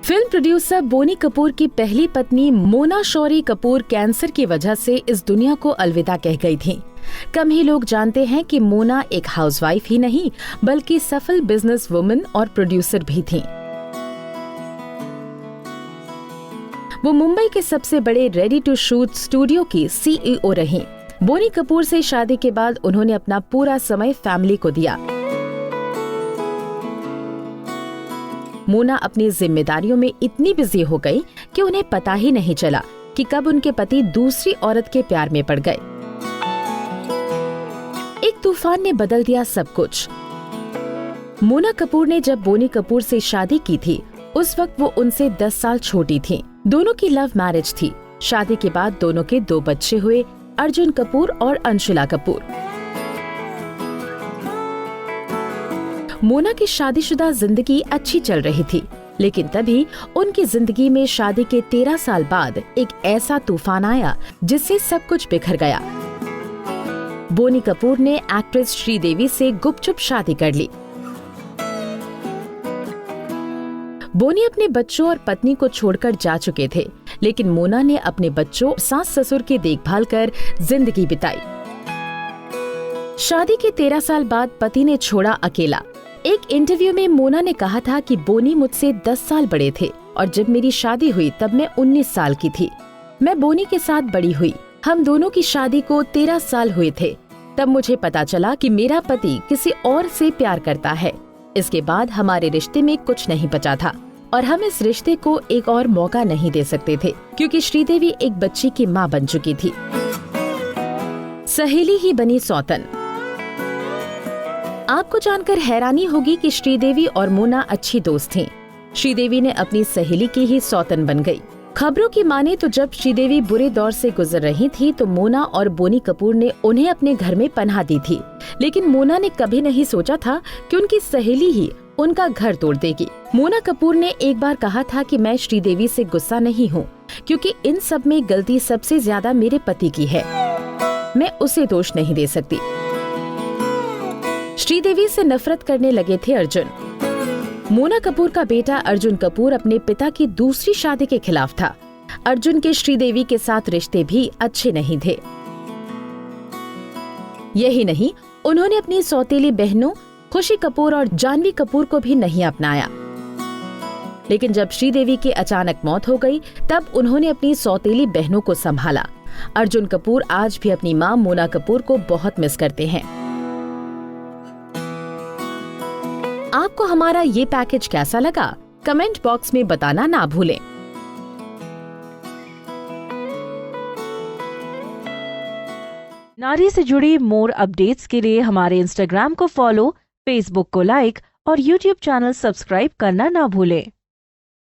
Film producer Boney Kapoor की पहली पत्नी मोना शौरी कपूर कैंसर की वजह से इस दुनिया को अलविदा कह गई थी। कम ही लोग जानते हैं कि मोना एक हाउसवाइफ ही नहीं बल्कि सफल बिजनेस वुमन और प्रोड्यूसर भी थीं। वो मुंबई के सबसे बड़े रेडी टू शूट स्टूडियो की सीईओ रहीं। बोनी कपूर से शादी के बाद उन्होंने अपना पूरा समय फैमिली को दिया। मोना अपनी जिम्मेदारियों में इतनी बिजी हो गई कि उन्हें पता ही नहीं चला कि कब उनके पति दूसरी औरत के प्यार में पड़ गए। एक तूफान ने बदल दिया सब कुछ। मोना कपूर ने जब बोनी कपूर से शादी की थी उस वक्त वो उनसे 10 साल छोटी थीं। दोनों की लव मैरिज थी। शादी के बाद दोनों के 2 बच्चे हुए, अर्जुन कपूर और अंशुला कपूर। मोना की शादीशुदा जिंदगी अच्छी चल रही थी, लेकिन तभी उनकी जिंदगी में शादी के 13 साल बाद एक ऐसा तूफान आया जिससे सब कुछ बिखर गया। बोनी कपूर ने एक्ट्रेस श्रीदेवी से गुपचुप शादी कर ली। बोनी अपने बच्चों और पत्नी को छोड़कर जा चुके थे, लेकिन मोना ने अपने बच्चों सास ससुर की देखभाल कर जिंदगी बिताई। शादी के 13 साल बाद पति ने छोड़ा अकेला। एक इंटरव्यू में मोना ने कहा था कि बोनी मुझसे 10 साल बड़े थे और जब मेरी शादी हुई तब मैं 19 साल की थी। मैं बोनी के साथ बड़ी हुई। हम दोनों की शादी को 13 साल हुए थे। तब मुझे पता चला कि मेरा पति किसी और से प्यार करता है। इसके बाद हमारे रिश्ते में कुछ नहीं बचा था और हम इस रिश्ते को एक और मौका नहीं दे सकते थे क्योंकि श्रीदेवी एक बच्ची की माँ बन चुकी थी। सहेली ही बनी सौतन। आपको जानकर हैरानी होगी कि श्रीदेवी और मोना अच्छी दोस्त थीं। श्रीदेवी ने अपनी सहेली की ही सौतन बन गई। खबरों की माने तो जब श्रीदेवी बुरे दौर से गुजर रही थी तो मोना और बोनी कपूर ने उन्हें अपने घर में पनाह दी थी, लेकिन मोना ने कभी नहीं सोचा था कि उनकी सहेली ही उनका घर तोड़ देगी। मोना कपूर ने एक बार कहा था कि मैं श्रीदेवी से गुस्सा नहीं हूँ क्योंकि इन सब में गलती सबसे ज्यादा मेरे पति की है। मैं उसे दोष नहीं दे सकती। श्रीदेवी से नफरत करने लगे थे अर्जुन। मोना कपूर का बेटा अर्जुन कपूर अपने पिता की दूसरी शादी के खिलाफ था। अर्जुन के श्रीदेवी के साथ रिश्ते भी अच्छे नहीं थे। यही नहीं, उन्होंने अपनी सौतेली बहनों खुशी कपूर और जानवी कपूर को भी नहीं अपनाया। लेकिन जब श्रीदेवी की अचानक मौत हो गई तब उन्होंने अपनी सौतेली बहनों को संभाला। अर्जुन कपूर आज भी अपनी मां मोना कपूर को बहुत मिस करते हैं। आपको हमारा ये पैकेज कैसा लगा? कमेंट बॉक्स में बताना ना भूलें। नारी से जुड़ी मोर अपडेट्स के लिए हमारे इंस्टाग्राम को फॉलो, फेसबुक को लाइक और यूट्यूब चैनल सब्सक्राइब करना ना भूलें।